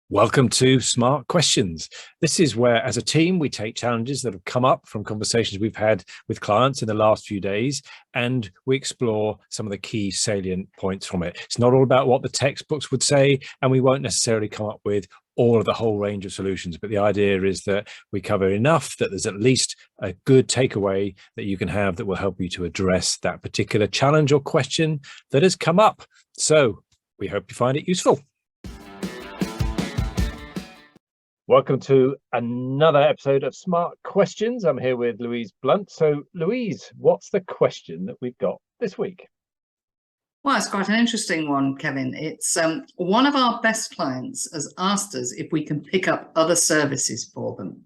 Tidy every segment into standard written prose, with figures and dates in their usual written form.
Welcome to Smart Questions. This is where, as a team, we take challenges that have come up from conversations we've had with clients in the last few days, and we explore some of the key salient points from it. It's not all about what the textbooks would say, and we won't necessarily come up with all of the whole range of solutions, but the idea is that we cover enough that there's at least a good takeaway that you can have that will help you to address that particular challenge or question that has come up. So we hope you find it useful. Welcome to another episode of Smart Questions. I'm here with Louise Blunt. So Louise, what's the question that we've got this week? Well, it's quite an interesting one, Kevin. It's one of our best clients has asked us if we can pick up other services for them.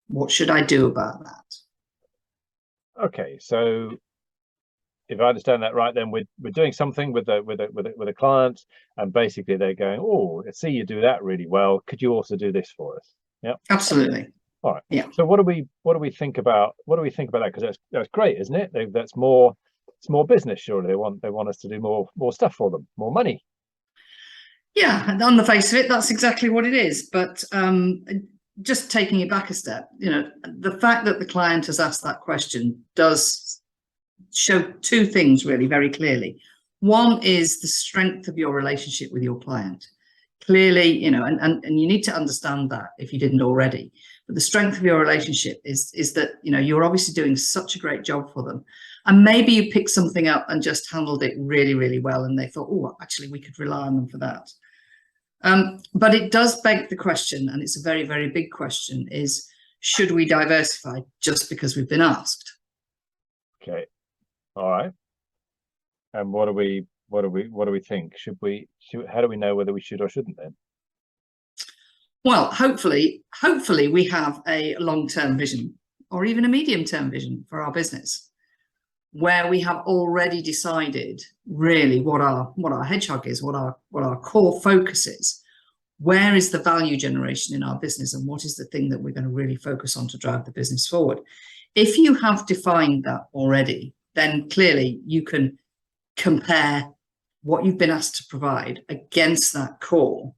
What should I do about that? Okay, so if I understand that right, then we're doing something with a client, and basically they're going, "Oh, I see you do that really well. Could you also do this for us?" Yeah, absolutely. All right. Yeah. So what do we think about that? Because that's great, isn't it? It's more business. Surely they want us to do more stuff for them, more money. Yeah, and on the face of it, that's exactly what it is. But just taking it back a step, the fact that the client has asked that question does show two things really very clearly. One is the strength of your relationship with your client. Clearly, and you need to understand that if you didn't already. But the strength of your relationship is that, you're obviously doing such a great job for them. And maybe you picked something up and just handled it really, really well. And they thought, oh, actually, we could rely on them for that. But it does beg the question, and it's a very, very big question, is should we diversify just because we've been asked? Okay. All right. And what do we think? How do we know whether we should or shouldn't then? Well, hopefully we have a long-term vision or even a medium-term vision for our business, where we have already decided really what our hedgehog is, what our core focus is, where is the value generation in our business, and what is the thing that we're going to really focus on to drive the business forward. If you have defined that already, then clearly you can compare what you've been asked to provide against that core.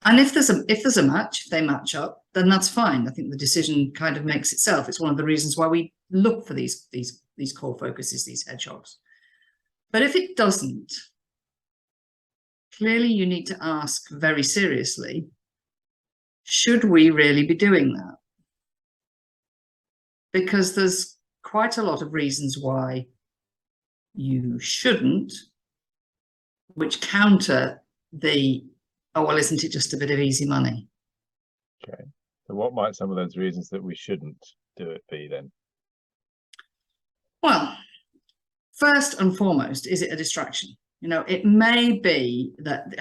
And if there's a match, if they match up, then that's fine. I think the decision kind of makes itself. It's one of the reasons why we look for these core focuses, these hedgehogs. But if it doesn't, clearly you need to ask very seriously, should we really be doing that? Because there's quite a lot of reasons why you shouldn't, which counter the, oh, well, isn't it just a bit of easy money? Okay. So what might some of those reasons that we shouldn't do it be then? Well, first and foremost, is it a distraction? It may be that,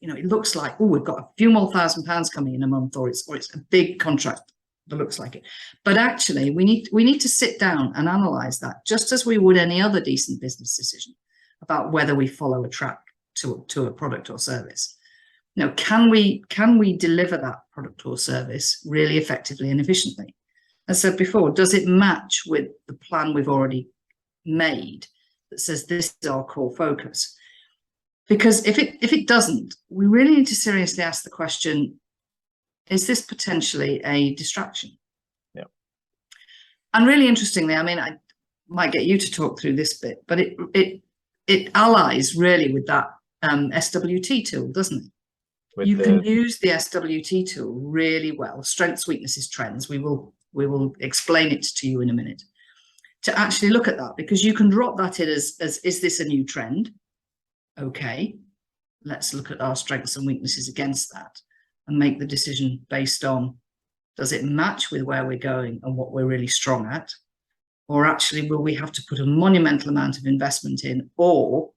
it looks like, oh, we've got a few more £1,000 coming in a month, or it's a big contract that looks like it. But actually, we need to sit down and analyze that, just as we would any other decent business decision about whether we follow a track to a product or service. Can we deliver that product or service really effectively and efficiently? As I said before, does it match with the plan we've already made that says this is our core focus? Because if it doesn't, we really need to seriously ask the question, is this potentially a distraction? Yeah. And really interestingly, I might get you to talk through this bit, but it allies really with that SWT tool, doesn't it? You can use the SWT tool really well. Strengths, weaknesses, trends. We will explain it to you in a minute, to actually look at that, because you can drop that in as is this a new trend? Okay, let's look at our strengths and weaknesses against that and make the decision based on, does it match with where we're going and what we're really strong at? Or actually, will we have to put a monumental amount of investment in, or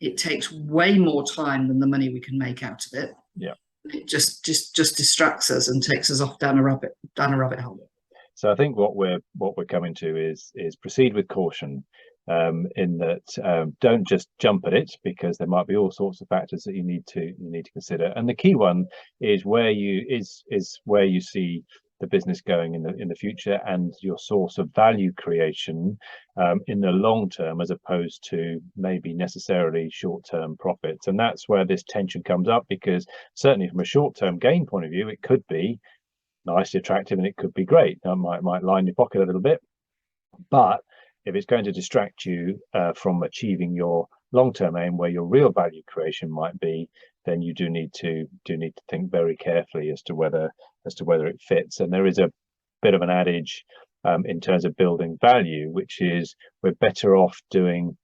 it takes way more time than the money we can make out of it? Yeah. It just distracts us and takes us off down a rabbit hole. So I think what we're coming to is proceed with caution, in that don't just jump at it, because there might be all sorts of factors that you need to consider. And the key one is where you see the business going in the future, and your source of value creation in the long term, as opposed to maybe necessarily short-term profits. And that's where this tension comes up, because certainly from a short-term gain point of view, it could be nicely attractive and it could be great. That might line your pocket a little bit, but if it's going to distract you from achieving your long-term aim, where your real value creation might be, then you do need to think very carefully as to whether it fits. And there is a bit of an adage in terms of building value, which is we're better off doing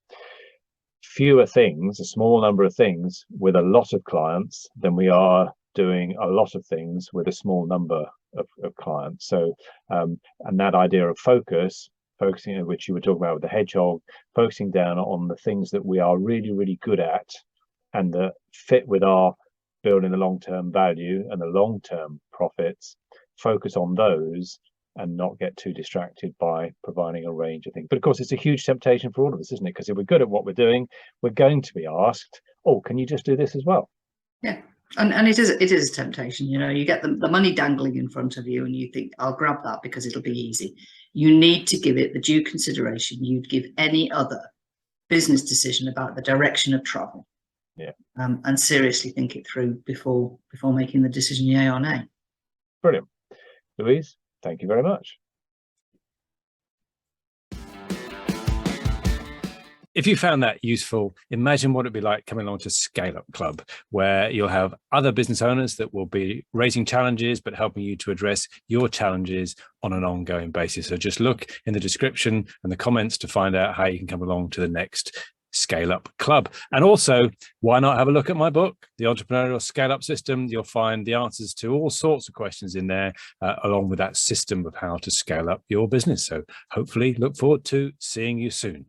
fewer things, a small number of things with a lot of clients, than we are doing a lot of things with a small number of clients. So and that idea of focusing, which you were talking about with the hedgehog, focusing down on the things that we are really, really good at and that fit with our building the long-term value and the long-term profits, focus on those and not get too distracted by providing a range of things. But of course, it's a huge temptation for all of us, isn't it? Because if we're good at what we're doing, we're going to be asked, oh, can you just do this as well? Yeah. And it is a temptation. You get the money dangling in front of you and you think, I'll grab that because it'll be easy. You need to give it the due consideration you'd give any other business decision about the direction of travel. Yeah. And seriously think it through before making the decision, yay or nay. Brilliant. Louise, thank you very much. If you found that useful, imagine what it'd be like coming along to ScaleUp Club, where you'll have other business owners that will be raising challenges, but helping you to address your challenges on an ongoing basis. So just look in the description and the comments to find out how you can come along to the next ScaleUp Club. And also, why not have a look at my book, The Entrepreneurial Scale Up System? You'll find the answers to all sorts of questions in there, along with that system of how to scale up your business. So hopefully look forward to seeing you soon.